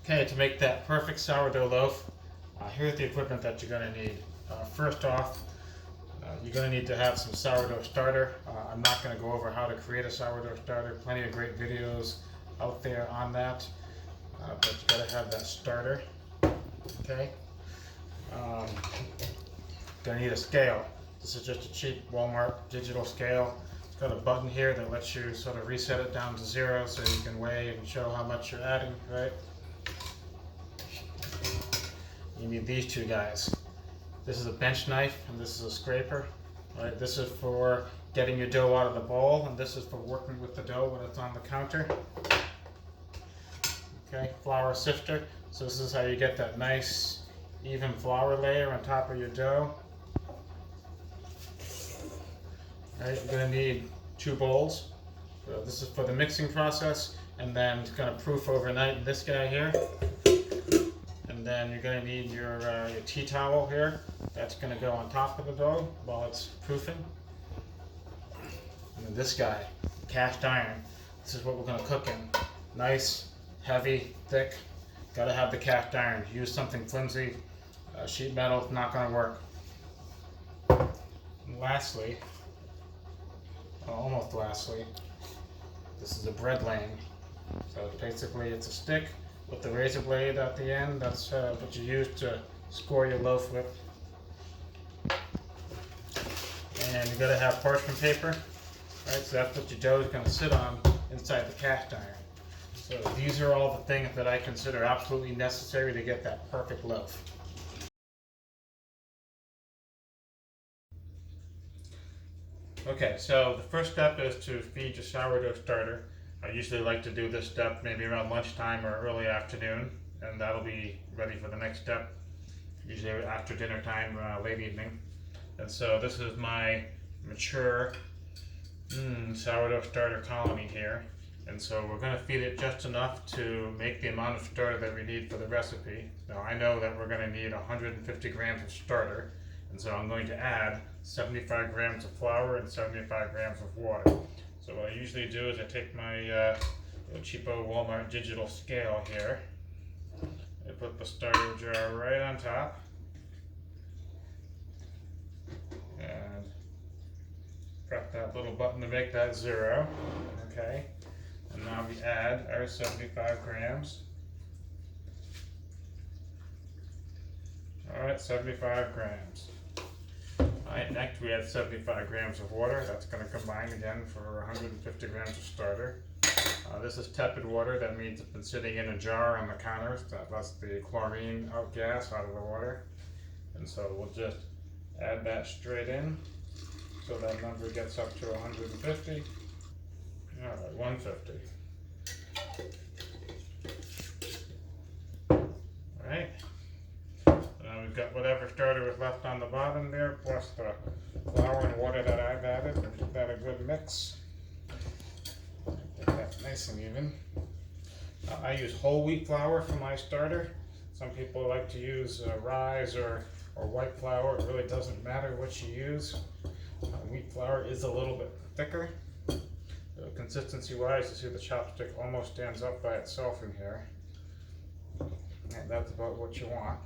Okay, to make that perfect sourdough loaf, here's the equipment that you're going to need. First off, you're going to need to have some sourdough starter. I'm not going to go over how to create a sourdough starter. Plenty of great videos out there on that, but you got to have that starter. Okay. Going to need a scale. This is just a cheap Walmart digital scale. It's got a button here that lets you sort of reset it down to 0 so you can weigh and show how much you're adding, right? You need these two guys. This is a bench knife and this is a scraper. Right? This is for getting your dough out of the bowl, and this is for working with the dough when it's on the counter. Okay, flour sifter. So this is how you get that nice even flour layer on top of your dough. Right, you're going to need 2 bowls. So this is for the mixing process, and then it's going to proof overnight in this guy here. And then you're going to need your tea towel here. That's going to go on top of the dough while it's proofing. And then this guy, cast iron. This is what we're going to cook in. Nice, heavy, thick. Got to have the cast iron. Use something flimsy. Sheet metal is not going to work. And lastly, almost lastly, this is a bread lane. So basically it's a stick with the razor blade at the end. That's what you use to score your loaf with. And you got to have parchment paper, right? So that's what your dough is going to sit on inside the cast iron. So these are all the things that I consider absolutely necessary to get that perfect loaf. Okay, so the first step is to feed your sourdough starter. I usually like to do this step maybe around lunchtime or early afternoon, and that'll be ready for the next step, usually after dinner time, late evening. And so this is my mature sourdough starter colony here. And so we're going to feed it just enough to make the amount of starter that we need for the recipe. Now I know that we're going to need 150 grams of starter, and so I'm going to add 75 grams of flour and 75 grams of water. So what I usually do is I take my cheapo Walmart digital scale here. I put the starter jar right on top. And press that little button to make that 0. Okay. And now we add our 75 grams. Alright, 75 grams. Alright, next we add 75 grams of water. That's going to combine again for 150 grams of starter. This is tepid water. That means it's been sitting in a jar on the counter. That lets the chlorine gas out of the water. And so we'll just add that straight in. So that number gets up to 150. Alright, 150. Alright. Now we've got whatever starter was left on the bottom there, plus the flour and water that I've added, and give that a good mix. Get that nice and even. I use whole wheat flour for my starter. Some people like to use rye or white flour. It really doesn't matter what you use. Wheat flour is a little bit thicker. Consistency-wise, you see the chopstick almost stands up by itself in here. And that's about what you want.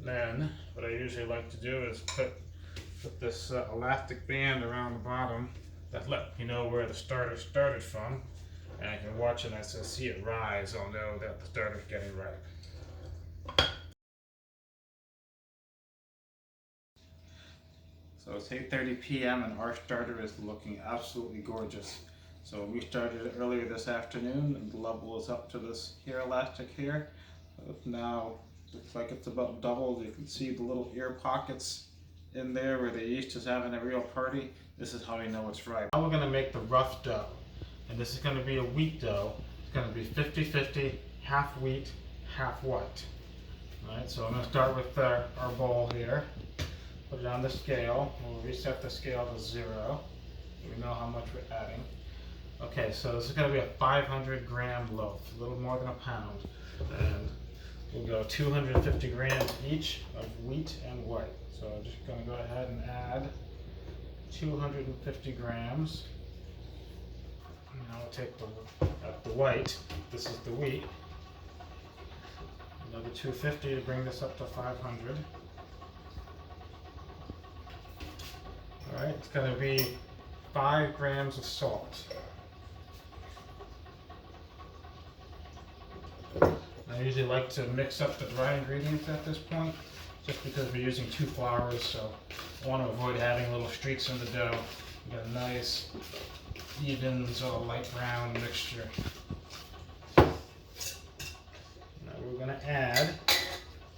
Then, what I usually like to do is put this elastic band around the bottom that lets me know where the starter started from. And I can watch it, and as I see it rise, I'll know that the starter's getting ripe. So it's 8:30 p.m. and our starter is looking absolutely gorgeous. So we started it earlier this afternoon, and the level is up to this here elastic here. So now looks like it's about doubled. You can see the little ear pockets in there where the yeast is having a real party. This is how we know it's ripe. Now we're going to make the rough dough, and this is going to be a wheat dough. It's going to be 50-50, half wheat, half white. All right, so I'm going to start with our bowl here. Put it on the scale. We'll reset the scale to 0. So we know how much we're adding. Okay, so this is going to be a 500 gram loaf, a little more than a pound. And we'll go 250 grams each of wheat and white. So I'm just going to go ahead and add 250 grams. Now we'll take the white. This is the wheat. Another 250 to bring this up to 500. All right, it's going to be 5 grams of salt. I usually like to mix up the dry ingredients at this point, just because we're using 2 flours, so I want to avoid having little streaks in the dough. We got a nice, even, sort of light brown mixture. Now we're going to add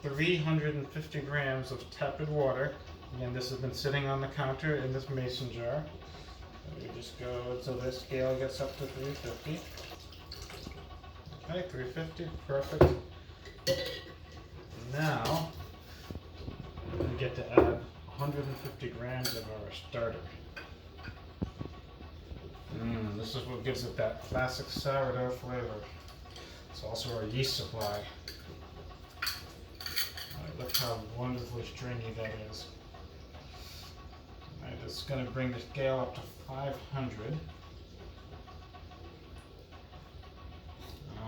350 grams of tepid water. Again, this has been sitting on the counter in this mason jar. So we just go until this scale gets up to 350. Okay, 350, perfect. Now, we get to add 150 grams of our starter. This is what gives it that classic sourdough flavor. It's also our yeast supply. Alright, look how wonderfully stringy that is. Alright, it's going to bring the scale up to 500.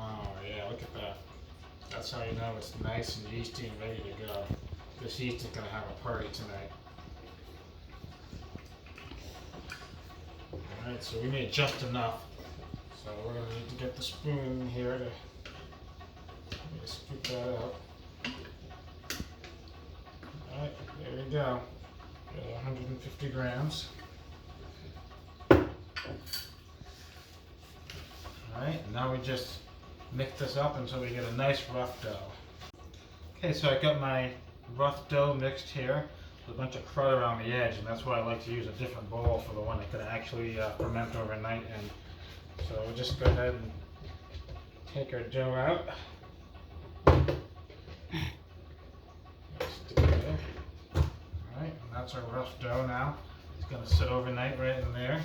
Oh yeah, look at that. That's how you know it's nice and yeasty and ready to go. This yeast is going to have a party tonight. Alright, so we need just enough. So we're going to need to get the spoon here to scoop that out. Alright, there we go. Got 150 grams. Alright, now we just mix this up until we get a nice rough dough. Okay, so I got my rough dough mixed here. There's a bunch of crud around the edge, and that's why I like to use a different bowl for the one that could actually ferment overnight. And so we'll just go ahead and take our dough out. Stick it there. Alright, and that's our rough dough now. It's going to sit overnight right in there.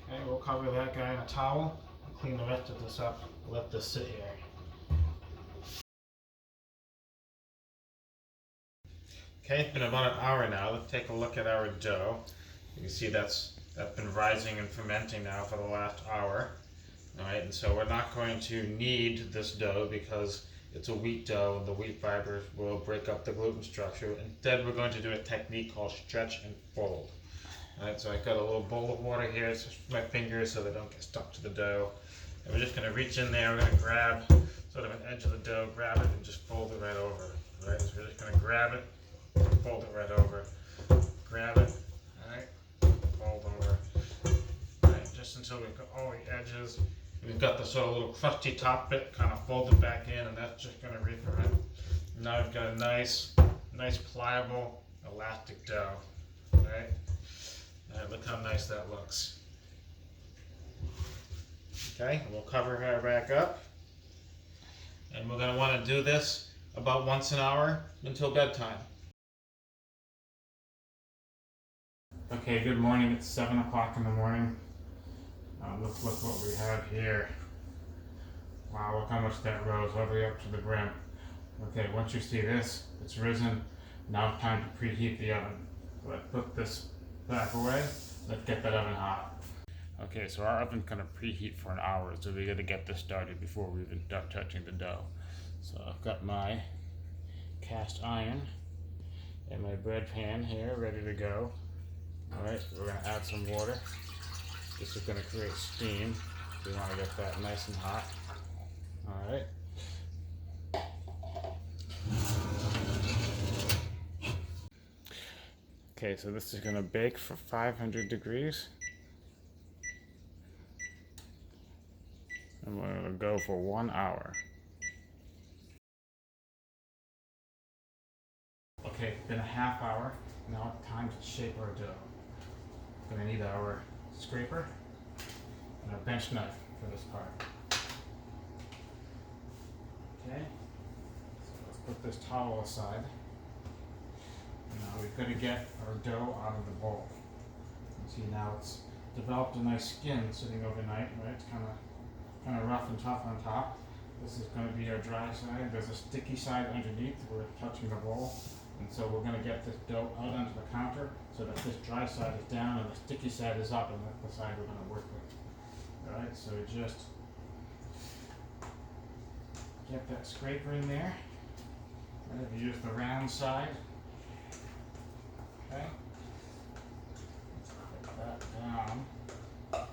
Okay, we'll cover that guy in a towel. Clean the rest of this up, let this sit here. Okay, it's been about an hour now. Let's take a look at our dough. You can see that's been rising and fermenting now for the last hour. Alright, and so we're not going to knead this dough because it's a wheat dough and the wheat fibers will break up the gluten structure. Instead, we're going to do a technique called stretch and fold. Alright, so I've got a little bowl of water here. It's just my fingers so they don't get stuck to the dough. And we're just going to reach in there, we're going to grab sort of an edge of the dough, grab it and just fold it right over. Alright, so we're just going to grab it, fold it right over. Grab it, alright, fold over. Alright, just until we've got all the edges. We've got the sort of little crusty top bit kind of folded back in, and that's just going to re-ferment. Now we've got a nice pliable, elastic dough. Alright, look how nice that looks. Okay, we'll cover her back up. And we're going to want to do this about once an hour until bedtime. Okay, good morning. It's 7 o'clock in the morning. Look what we have here. Wow, look how much that rose all the way up to the brim. Okay, once you see this, it's risen. Now it's time to preheat the oven. So let's put this back away. Let's get that oven hot. Okay, so our oven's gonna preheat for an hour, so we gotta get this started before we even start touching the dough. So I've got my cast iron and my bread pan here ready to go. Alright, we're gonna add some water. This is gonna create steam. We wanna get that nice and hot. Alright. Okay, so this is gonna bake for 500 degrees. And we're going to go for 1 hour. Okay, it's been a half hour. Now it's time to shape our dough. We're going to need our scraper and a bench knife for this part. Okay, so let's put this towel aside. Now we've got to get our dough out of the bowl. You see now it's developed a nice skin sitting overnight, right? It's kind of rough and tough on top. This is going to be our dry side. There's a sticky side underneath where it's touching the bowl. And so we're going to get this dough out onto the counter so that this dry side is down and the sticky side is up, and that's the side we're going to work with. Alright, so just get that scraper in there. Right, we use the round side. Okay. Put that down. Oh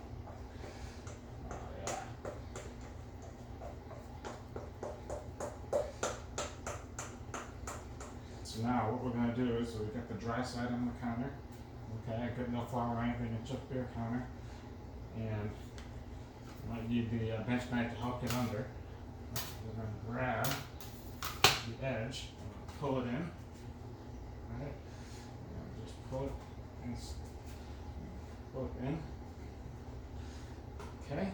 yeah. So now what we're going to do is we've got the dry side on the counter. Okay, I got no flour or anything, it's just bare counter. And you might need the bench knife to help get under. We're going to grab the edge and pull it in. Alright, just pull it and pull it in. Okay.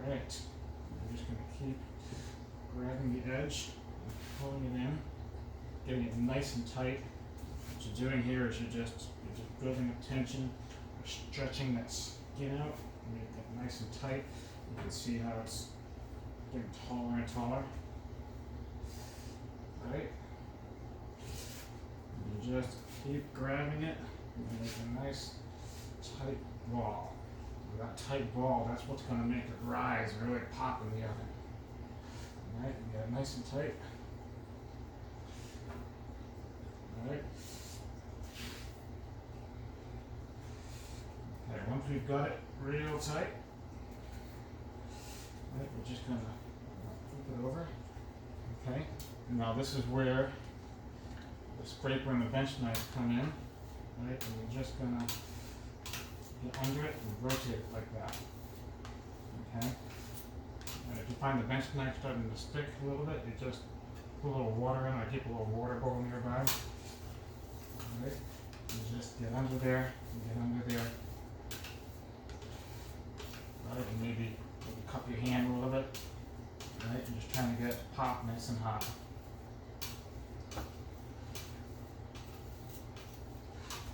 Alright, we're just going to keep grabbing the edge and pulling it in, getting it nice and tight. What you're doing here is you're just building up tension, you're stretching that skin out, and make that nice and tight. You can see how it's getting taller and taller. Right? And you just keep grabbing it and make a nice tight ball. With that tight ball, that's what's going to make it rise and really pop in the oven. Alright, you got it nice and tight. Alright. Okay, once we've got it real tight, right, we're just going to flip it over. Okay, now this is where the scraper and the bench knife come in. Right, and we're just going to get under it and rotate it like that. Okay, and if you find the bench knife starting to stick a little bit, you just put a little water in. I keep a little water bowl nearby. Alright, you just get under there, and get under there. Right, and maybe cup your hand a little bit. Right, and just trying to get it to pop nice and hot.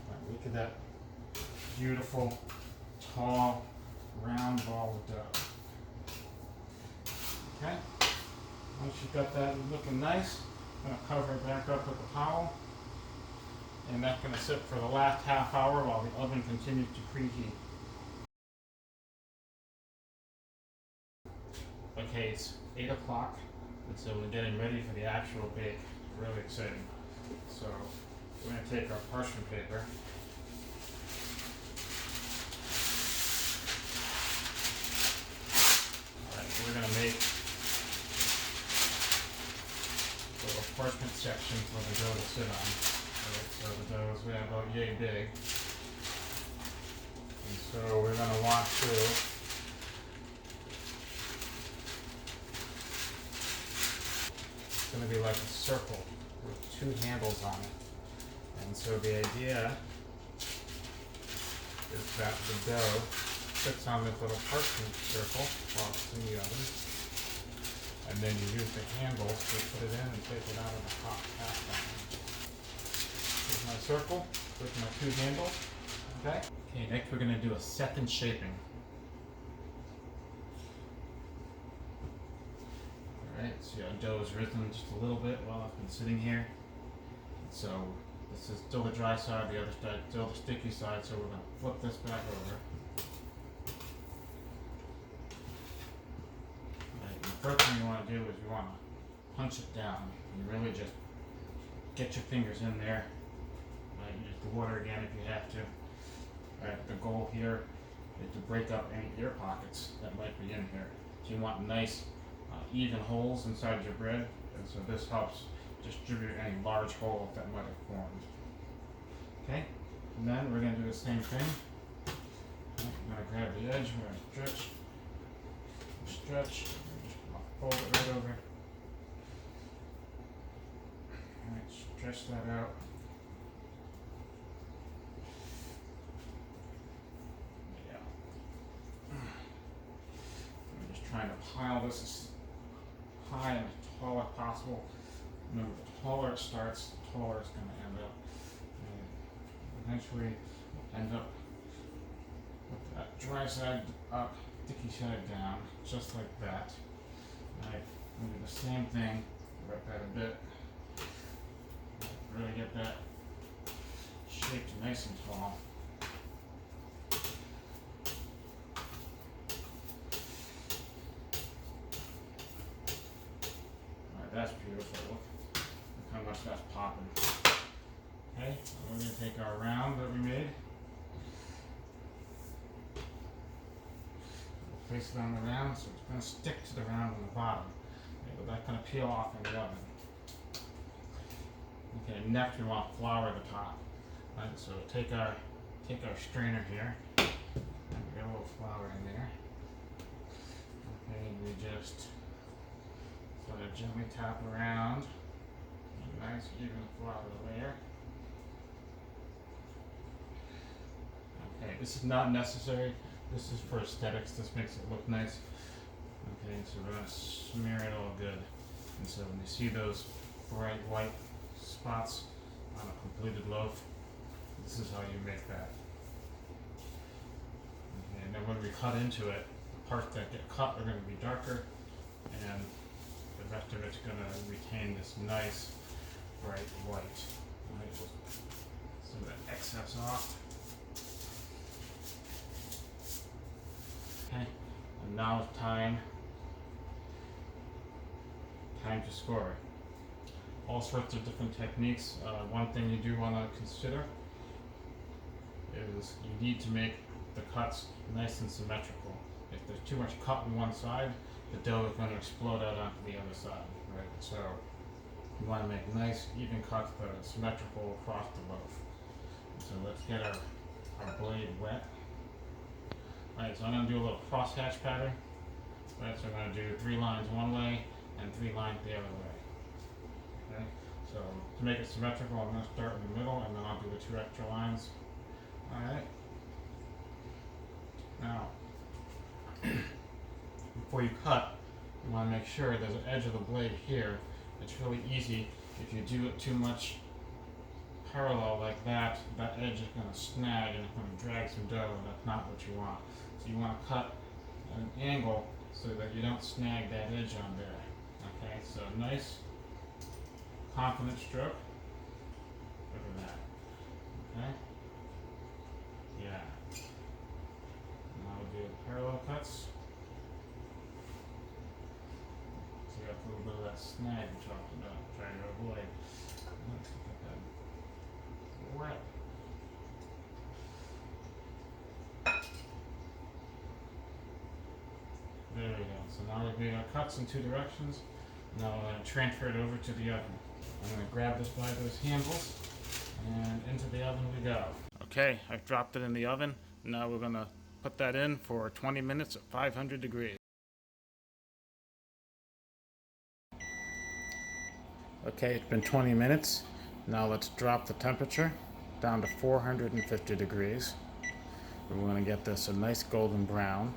Right, look at that beautiful, tall, round ball of dough. Okay, once you've got that looking nice, I'm going to cover it back up with a towel. And that's going to sit for the last half hour while the oven continues to preheat. Okay, it's 8 o'clock, and so we're getting ready for the actual bake. Really exciting. So we're going to take our parchment paper. Alright, we're going to make a little parchment section for the dough to sit on. Alright, so the dough is about yay big. And so we're going to want to it's going to be like a circle with two handles on it. And so the idea is that the dough sits on this little parchment circle while it's in the oven. And then you use the handles to put it in and take it out of the hot cast iron. Here's my circle with my two handles. Okay? Okay, next we're going to do a second shaping. Alright, so our dough has risen just a little bit while it's been sitting here. So this is still the dry side, the other side still the sticky side, so we're going to flip this back over. Alright, and the first thing you want to do is you want to punch it down. You really just get your fingers in there. Right, use the water again if you have to. Alright, the goal here is to break up any air pockets that might be in here. So you want nice even holes inside your bread, and so this helps distribute any large holes that might have formed. Okay, and then we're going to do the same thing. I'm going to grab the edge, we're going to stretch, and just fold it right over. Alright, stretch that out. Yeah. I'm just trying to pile this as high and as tall as possible. Remember, the taller it starts, the taller it's going to end up. And eventually, we'll end up with that dry side up, sticky side down, just like that. Alright, we'll do the same thing, wrap that a bit. Really get that shaped nice and tall. that's beautiful. Look how much that's popping. Okay, so we're going to take our round that we made. Place it on the round, so it's going to stick to the round on the bottom. Okay, but that's going to peel off in the oven. Okay, next we want flour at the top. Right, so take our strainer here, and get a little flour in there. Okay, we just sort of gently tap around. A nice even flour layer. Okay, this is not necessary. This is for aesthetics. This makes it look nice. Okay, so we're going to smear it all good. And so when you see those bright white spots on a completed loaf, this is how you make that. Okay, and then when we cut into it, the parts that get cut are going to be darker, and the rest of it's going to retain this nice bright white. Right, some of that excess off. Okay, and now it's time to score it. All sorts of different techniques. One thing you do want to consider is you need to make the cuts nice and symmetrical. If there's too much cut on one side, the dough is going to explode out onto the other side, right? So you want to make nice, even cuts that are symmetrical across the loaf. So let's get our blade wet. Alright, so I'm going to do a little crosshatch pattern. Right, so I'm going to do 3 lines one way and 3 lines the other way. Okay, so to make it symmetrical, I'm going to start in the middle and then I'll do the 2 extra lines. Alright. Now, before you cut, you want to make sure there's an edge of the blade here. It's really easy. If you do it too much parallel like that, that edge is going to snag and it's going to drag some dough, and that's not what you want. So you want to cut at an angle so that you don't snag that edge on there. Okay, so nice, confident stroke. Look at that. Okay. Yeah. Now we'll do parallel cuts. So you got a little bit of that snag we talked about, trying to avoid. Let's get that wet. There we go. So now we're doing our cuts in 2 directions. Now I'm going to transfer it over to the oven. I'm going to grab this by those handles, and into the oven we go. Okay, I've dropped it in the oven. Now we're going to put that in for 20 minutes at 500 degrees. Okay, it's been 20 minutes. Now let's drop the temperature down to 450 degrees. We're going to get this a nice golden brown.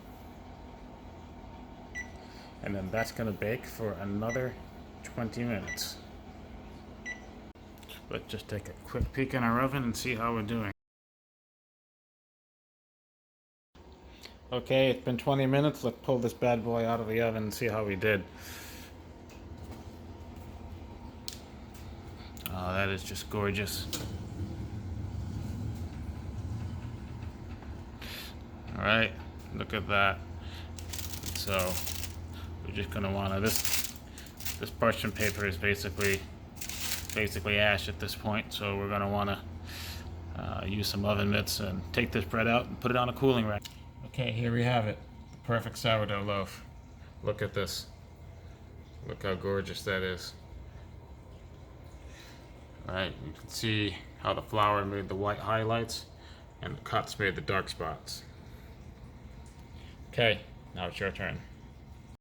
And then that's going to bake for another 20 minutes. Let's just take a quick peek in our oven and see how we're doing. Okay, it's been 20 minutes. Let's pull this bad boy out of the oven and see how we did. Oh, that is just gorgeous. Alright, look at that. So we're just going to want to, this parchment paper is basically ash at this point, so we're going to want to use some oven mitts and take this bread out and put it on a cooling rack. Okay, here we have it, the perfect sourdough loaf. Look at this. Look how gorgeous that is. Alright, you can see how the flour made the white highlights and the cuts made the dark spots. Okay, now it's your turn.